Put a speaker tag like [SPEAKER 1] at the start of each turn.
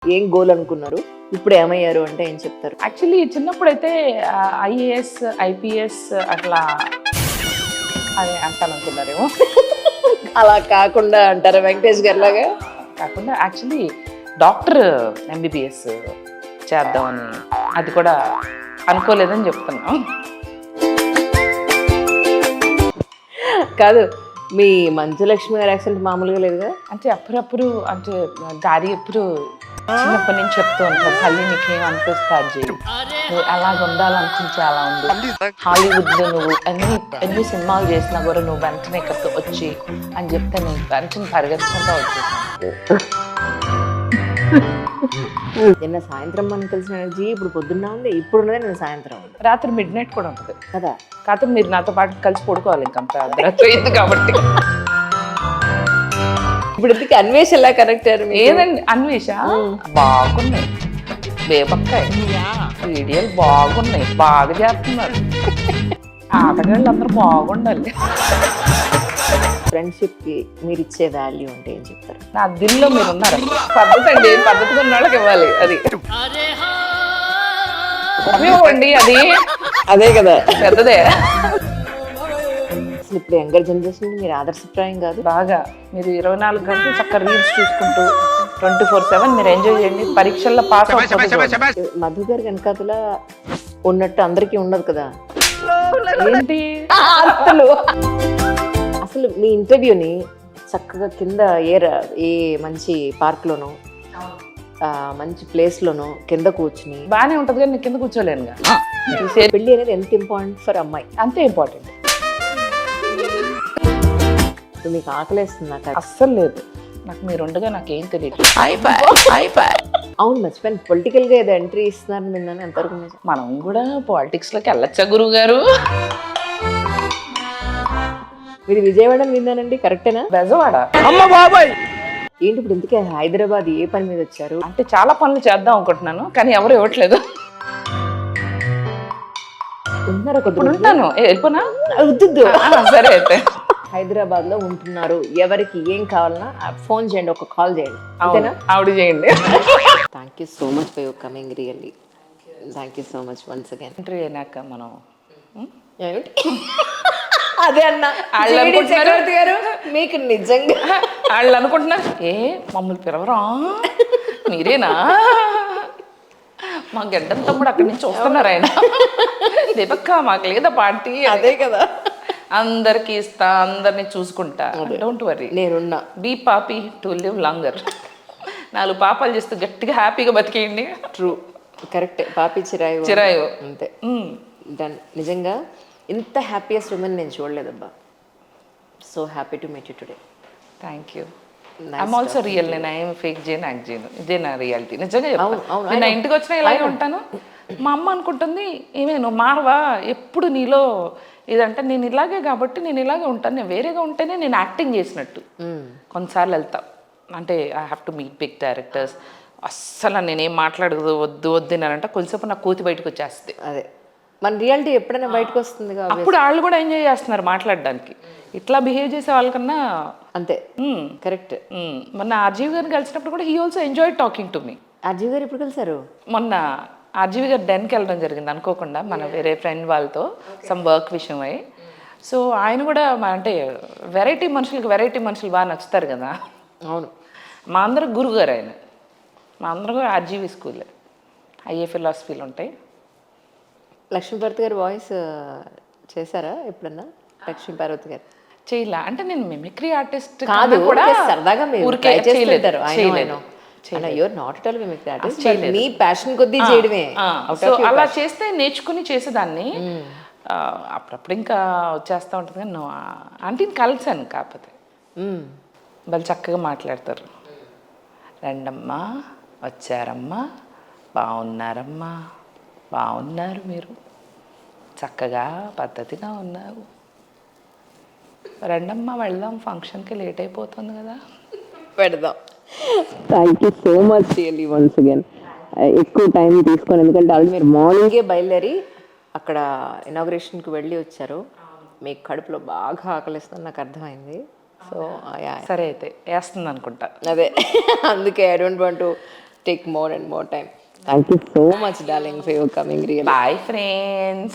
[SPEAKER 1] ఏం గోల్ అనుకున్నారు, ఇప్పుడు ఏమయ్యారు అంటే ఏం చెప్తారు?
[SPEAKER 2] యాక్చువల్లీ చిన్నప్పుడైతే ఐఏఎస్ ఐపీఎస్ అట్లా అని అంటాను అనుకున్నారేమో.
[SPEAKER 1] అలా కాకుండా అంటారా వెంకటేష్ గారి లాగా?
[SPEAKER 2] కాకుండా యాక్చువల్లీ డాక్టర్ ఎంబీబీఎస్ చేద్దామని, అది కూడా అనుకోలేదని చెప్తున్నాం.
[SPEAKER 1] కాదు, మీ మంచులక్ష్మి గారి యాక్సెంట్ మామూలుగా లేదుగా.
[SPEAKER 2] అంటే అప్పుడప్పుడు అంటే దారి ఎప్పుడు చిన్నప్పటి నుంచి చెప్తూ ఉంటారు, తల్లి నీకేం అనిపిస్తే అది చేయి, నువ్వు అలాగ ఉండాలనుకుంటే అలా ఉంది, హాలీవుడ్లో నువ్వు ఎన్ని సినిమాలు చేసినా కూడా నువ్వు వెంటనే ఇక్కడికి వచ్చి అని చెప్తే నేను వెంటనే పరిగెత్తుకుంటూ వచ్చేసాను.
[SPEAKER 1] నిన్న సాయంత్రం మనం కలిసిన ఎనర్జీ ఇప్పుడు పొద్దున్న ఉంది, ఇప్పుడు ఉన్నదే నేను సాయంత్రం ఉంది.
[SPEAKER 2] రాత్రి మిడ్ నైట్ కూడా ఉంటుంది
[SPEAKER 1] కదా.
[SPEAKER 2] కాకపోతే మీరు నాతో పాటు కలిసి పడుకోవాలి ఇంకా అర్ధరాత్రి కాబట్టి.
[SPEAKER 1] ఇప్పుడు ఎందుకు అన్వేష్ ఎలా కనెక్ట్ అయ్యారు?
[SPEAKER 2] ఏదండి అన్వేష బాగున్నాయి, బేపక్కాయ వీడియోలు బాగున్నాయి, బాగా చేస్తున్నారు, ఆటగాళ్ళు అందరూ బాగుండాలి.
[SPEAKER 1] ఫ్రెండ్షిప్ కి మీరు ఇచ్చే వాల్యూ అంటే ఏం చెప్తారు?
[SPEAKER 2] నా దిల్లో మీరు ఉన్నారు. పద్ధతి అండి, పద్ధతిగా ఉన్న వాళ్ళకి ఇవ్వాలి. అది ఉపయోగండి, అది
[SPEAKER 1] అదే కదా
[SPEAKER 2] పెద్దదే.
[SPEAKER 1] అసలు ఇప్పుడు యంగర్ జనరేషన్ మీరు ఆదర్శప్రాయం కాదు.
[SPEAKER 2] బాగా మీరు 24 గంటలు చక్కగా రీల్స్ చూసుకుంటూ 24/7 మీరు ఎంజాయ్ చేయండి. పరీక్షల్లో పాస్ అవుతుంది.
[SPEAKER 1] మధు గారి వెనకాతల ఉన్నట్టు అందరికీ ఉండదు కదా.
[SPEAKER 2] ఏంటి
[SPEAKER 1] అసలు మీ ఇంటర్వ్యూని చక్కగా కింద ఏ మంచి పార్క్లోనో మంచి ప్లేస్లోనో కింద కూర్చుని
[SPEAKER 2] బాగానే ఉంటుంది, కానీ నేను కింద కూర్చోలేనుగా.
[SPEAKER 1] పెళ్ళి అనేది ఎంత ఇంపార్టెంట్ ఫర్ అమ్మాయి,
[SPEAKER 2] అంతే ఇంపార్టెంట్.
[SPEAKER 1] ఇప్పుడు మీకు ఆకలేస్తుంది నాకు.
[SPEAKER 2] అస్సలు లేదు, నాకు మీరు ఉండగా నాకేం తెలియదు.
[SPEAKER 1] అవును, మర్చిపోయాను, పొలిటికల్గా ఏదో ఎంట్రీ ఇస్తున్నారని విన్నాను, ఎంతవరకు నిజం?
[SPEAKER 2] మనం కూడా పాలిటిక్స్లోకి వెళ్ళొచ్చా గురువు గారు?
[SPEAKER 1] మీరు విజయవాడ విన్నానండి, కరెక్టేనా?
[SPEAKER 2] బెజవాడ.
[SPEAKER 1] ఏంటి ఇప్పుడు ఇందుకే హైదరాబాద్ ఏ పని మీద వచ్చారు?
[SPEAKER 2] అంటే చాలా పనులు చేద్దాం అనుకుంటున్నాను, కానీ ఎవరు ఇవ్వట్లేదు.
[SPEAKER 1] ఉంటున్నారా?
[SPEAKER 2] ఇప్పుడు ఉంటాను, వెళ్ళిపోనా?
[SPEAKER 1] వద్దు.
[SPEAKER 2] సరే అయితే.
[SPEAKER 1] హైదరాబాద్ లో ఉంటున్నారు, ఎవరికి ఏం కావాలన్నా ఫోన్ చేయండి, ఒక కాల్ చేయండి, అంతేనా?
[SPEAKER 2] ఆవిడ చేయండి.
[SPEAKER 1] Thank you so much for your coming, really thank you so much once again.
[SPEAKER 2] Entry అయినాక మనం
[SPEAKER 1] అదే అన్న చక్రవర్తి గారు, మీకు నిజంగా
[SPEAKER 2] వాళ్ళు అనుకుంటున్నారు, ఏ మమ్మల్ని పిలవరా, మీరేనా మా గడ్డం తమ్ముడు అక్కడి నుంచి వస్తున్నారు ఆయన, దేవక్క మాకు లేదా పార్టీ.
[SPEAKER 1] అదే కదా,
[SPEAKER 2] అందరికి ఇస్తా, అందరినీ చూసుకుంటా, డోంట్ వరీ,
[SPEAKER 1] నేనున్నా.
[SPEAKER 2] బీ పాపీ టు లివ్ లాంగర్. 4 పాపాలు చేస్తూ గట్టిగా హ్యాపీగా బతికేయండి.
[SPEAKER 1] True, correct. పాపి చిరాయు
[SPEAKER 2] చిరాయు
[SPEAKER 1] అంతే. డన్. నిజంగా ఇంత హ్యాపీయెస్ట్ ఉమెన్ నేను చూడలేదబ్బా. So happy to meet you today.
[SPEAKER 2] Thank you. I'm also real. నేను ఐఎమ్ ఫేక్ చేయను, యాక్ట్ చేయను, ఇదే నా రియాలిటీ. నిజంగా చెప్తాను, నేను నా ఇంటికి వచ్చినా ఇలాగే ఉంటాను. మా అమ్మ అనుకుంటుంది, ఏమే నువ్వు మారవా, ఎప్పుడు నీలో ఇదంటే, నేను ఇలాగే కాబట్టి నేను ఇలాగే ఉంటాను, నేను వేరేగా ఉంటేనే నేను యాక్టింగ్ చేసినట్టు. కొన్నిసార్లు వెళ్తా, అంటే I have to meet big directors, అస్సలు నేనేం మాట్లాడదు, వద్దు అంటే కొంచెంసేపు నా కూతి బయటకు వచ్చేస్తుంది.
[SPEAKER 1] అదే మన రియాలిటీ ఎప్పుడైనా బయటకు వస్తుంది,
[SPEAKER 2] అప్పుడు వాళ్ళు కూడా ఎంజాయ్ చేస్తున్నారు మాట్లాడడానికి. ఇట్లా బిహేవ్ చేసే వాళ్ళకన్నా
[SPEAKER 1] అంతే. కరెక్ట్.
[SPEAKER 2] మొన్న ఆర్జీవి గారిని కలిసినప్పుడు కూడా he also enjoy talking to me.
[SPEAKER 1] RGV గారు ఎప్పుడు కలిసారు?
[SPEAKER 2] మొన్న ఆర్జీవి గారు డెన్కి వెళ్ళడం జరిగింది అనుకోకుండా, మన వేరే ఫ్రెండ్ వాళ్ళతో సమ్ వర్క్ విషయం అయ్యి. సో ఆయన కూడా అంటే వెరైటీ మనుషులు బాగా నచ్చుతారు కదా.
[SPEAKER 1] అవును.
[SPEAKER 2] మా అందరూ గురువు గారు ఆయన, మా అందరూ కూడా ఆర్జీవి స్కూలే, ఐఏ ఫిలాసఫీలు ఉంటాయి.
[SPEAKER 1] లక్ష్మీపార్వతి గారు వాయిస్ చేశారా ఎప్పుడన్నా? లక్ష్మీపార్వతి గారు
[SPEAKER 2] చేయలా, అంటే నేను మిమిక్రీ ఆర్టిస్ట్
[SPEAKER 1] కాదు,
[SPEAKER 2] కూడా
[SPEAKER 1] సరదాగా మీ ప్యాషన్ కొద్దీ చేయడమే.
[SPEAKER 2] అలా చేస్తే నేర్చుకుని చేసేదాన్ని. అప్పుడప్పుడు ఇంకా వచ్చేస్తూ ఉంటుంది, కానీ ఆంటీని కలిసాను, కాకపోతే వాళ్ళు చక్కగా మాట్లాడతారు. రండమ్మా, వచ్చారమ్మా, బాగున్నారమ్మా, బాగున్నారు, మీరు చక్కగా పద్ధతిగా ఉన్నారు, రండమ్మా వెళ్దాం, ఫంక్షన్కి లేట్ అయిపోతుంది కదా.
[SPEAKER 1] పెడదాం. Thank you so much really once again. ఎక్కువ టైం తీసుకొని, ఎందుకంటే ఆల్రెడీ మీరు మార్నింగే బయలుదేరి అక్కడ ఇనాగ్రేషన్కి వెళ్ళి వచ్చారు. మీకు కడుపులో బాగా ఆకలిస్తుంది నాకు అర్థమైంది. సో
[SPEAKER 2] సరే అయితే వేస్తుంది అనుకుంటా.
[SPEAKER 1] అదే అందుకే I don't want to take more and more time. Thank you so much, darling, for your coming. Really.
[SPEAKER 2] Bye, friends.